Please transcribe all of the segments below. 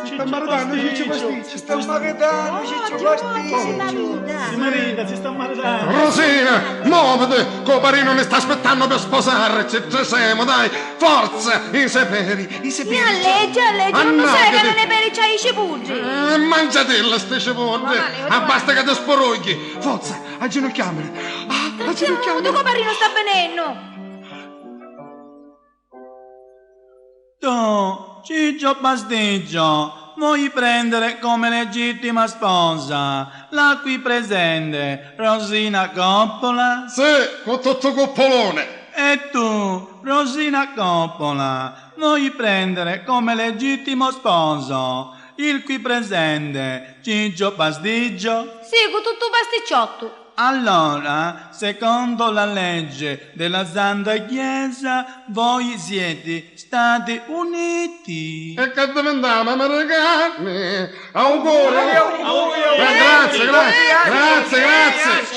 sta maritando, Ciccio pasticcio. Si sta maritando, Ciccio pasticcio. Si marita, si sta maritando. Rosina, muovete, Coparino ne sta aspettando per sposarci, ci siamo, dai, forza, i seperi. Alleggia, non sai che non è per i ciai cipuggi. Mangiatella ste cipuggi, basta che ti sporugli, forza, agginocchiamoli. Tu Coparino sta venendo. Tu, Ciccio Pasticcio, vuoi prendere come legittima sposa la qui presente Rosina Coppola? Sì, con tutto coppolone. E tu, Rosina Coppola, vuoi prendere come legittimo sposo il qui presente Ciccio Pasticcio? Sì, con tutto pasticciotto. Allora, secondo la legge della Santa Chiesa, voi siete stati uniti. E che diventiamo americani? Auguri! Grazie!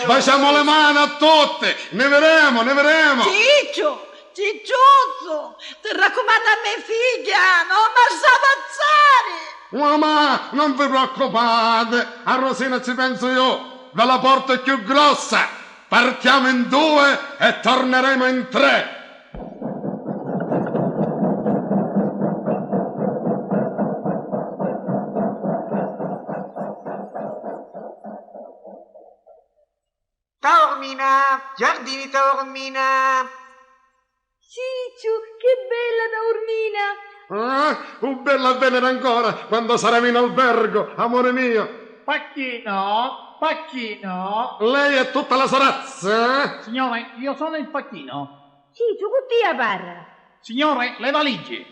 Facciamo le mani a tutti! Ne vedremo! Ciccio, Cicciuzzo, ti raccomando a me figlia, non mi ammazzare. Mamma, non vi preoccupate, a Rosina ci penso io. Ve la porto più grossa, partiamo in 2 e torneremo in 3. Taormina, Giardini Taormina. Ciccio, che bella Taormina. Un bella a venere ancora, quando saremo in albergo, amore mio. Pacchino. Lei è tutta la sarazza, eh? Signore, io sono il pacchino. Ciccio, con te parla. Signore, le valigie.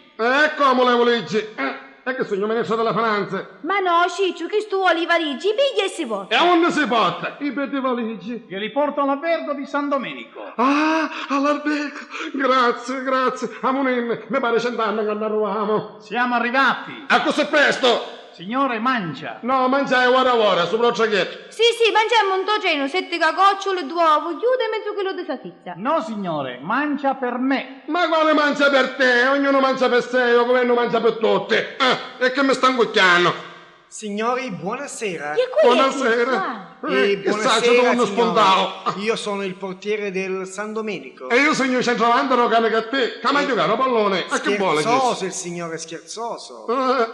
Come le valigie? È che sono ministro delle finanze. Ma no, Ciccio, che tu vuoi i varigi, piglia e si porta. E a onde si porta? I peti valigie. Io li porto all'albergo di San Domenico. All'albergo. Grazie. Amonin, mi pare 100 anni che ne arriviamo. Siamo arrivati. A così presto? Signore, mangia. No, mangiai ora, sopra il ciacchetto. Sì, mangiamo un toceno, 7 cacocciole, 2 uova, chiude e mezzo chilo di salsiccia. No, signore, mangia per me. Ma quale mangia per te? Ognuno mangia per sé, il governo mangia per tutti. E che mi sta ingucchiando? Signori, buonasera. Buonasera. Buonasera, uno spontaneo. Io sono il portiere del San Domenico. E io sono il centravanti cane che te. Come giocare a pallone? A che vuole? Scherzoso, il signore scherzoso.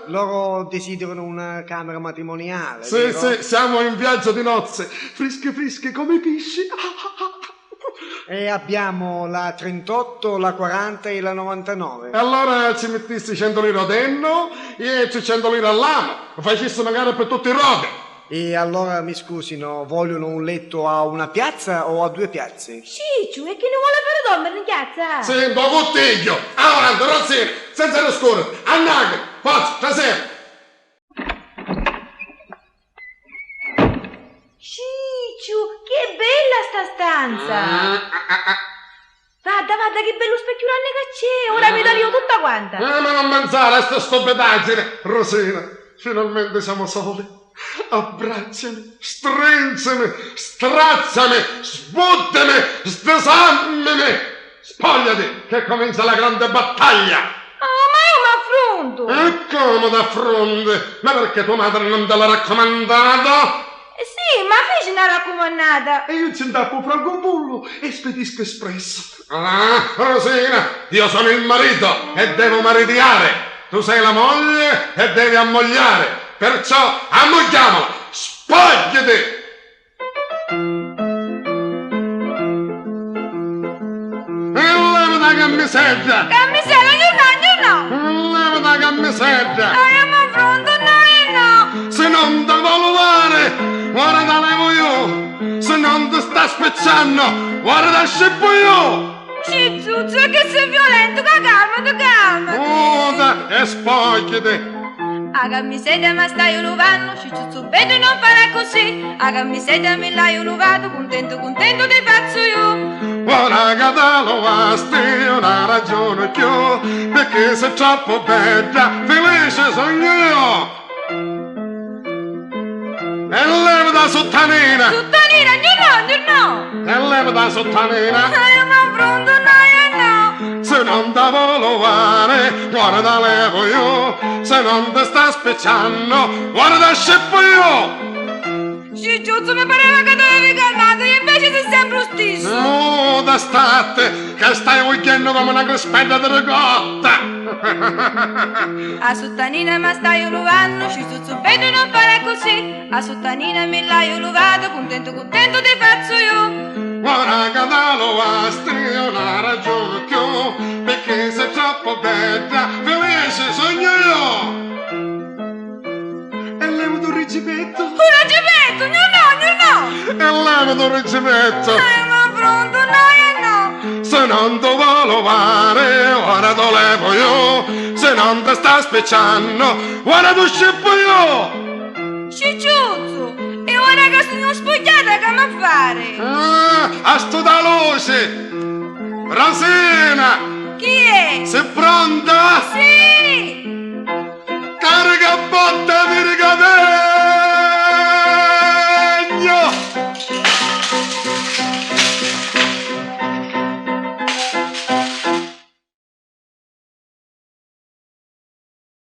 Loro desiderano una camera matrimoniale. Sì, vero? sì, siamo in viaggio di nozze. Frische come i pesci. E abbiamo la 38, la 40 e la 99. E allora ci mettissi 100 lire a denno e 100 lire all'anno. Facessi magari per tutti i roghi. E allora mi scusino, vogliono un letto a una piazza o a 2 piazze? Ciccio, e chi ne vuole fare dormire in piazza? Sì, un po' bottiglio. Avanti, Rossini, senza lo scuro. Annaga, forza, stasera. Ciccio, che bella sta stanza! Guarda che bello specchiolone che c'è! Ora mi taglio tutta quanta! Ma non pensare a sta stupidaggine, Rosina. Finalmente siamo soli. Abbracciami, strinzami, strazzami, sbuttami, sdesammimi. Spogliati, che comincia la grande battaglia. Ma io mi affronto! E come d'affronte? Ma perché tua madre non te l'ha raccomandato? Sì, ma fece una raccomandata! E io ci indappo Francopullo e spedisco espresso. Rosina, io sono il marito e devo maritiare. Tu sei la moglie e devi ammogliare. Perciò ammogliamola. Spogliati! E levati la camisetta! Camisella, no! Levati la camisetta! io mi affronto, no! Se non ti valutare, guarda te levo io! Se non ti sta spezzando, guarda te scippo io! Ciccio, che sei violento, calma! Muta e spogliati! A camiseta ma stai luvando, Ciccio, vedo non fare così. A camiseta mi l'hai luvato, contento ti faccio io. Ora che te lo vasti, una ragione più, perché sei troppo bella, felice sogno io. E leva da sottanina! Sottanina, no! E leva da sottanina! Io mi affronto, no! Se se non ti voglio fare, guarda levo io, se non ti sta specciando, guarda scippo io. Cicciuzzo, mi pareva che dovevi calmato, e invece sei sempre lo stesso. No, da state, che stai vogliando come una crespetta di ricotta. A sottanina mi stai uluvando, Cicciuzzo, vedo non fare così. A sottanina mi l'hai uluvato, contento, contento ti faccio io. Guarda che da lo astri non ha ragione più, perché sei troppo bella, felice sogno io. E levo tu reggimento. Un reggimento, no, E levo tu reggimento. ma pronto, no. Se non ti voglio fare, ora te levo io. Se non ti sta specciando, ora tu scippo io. Cicciuzzo, e ora che sono spogliata che mi fare? A sto da luce. Rosina, Chi è? sei pronta? Sì!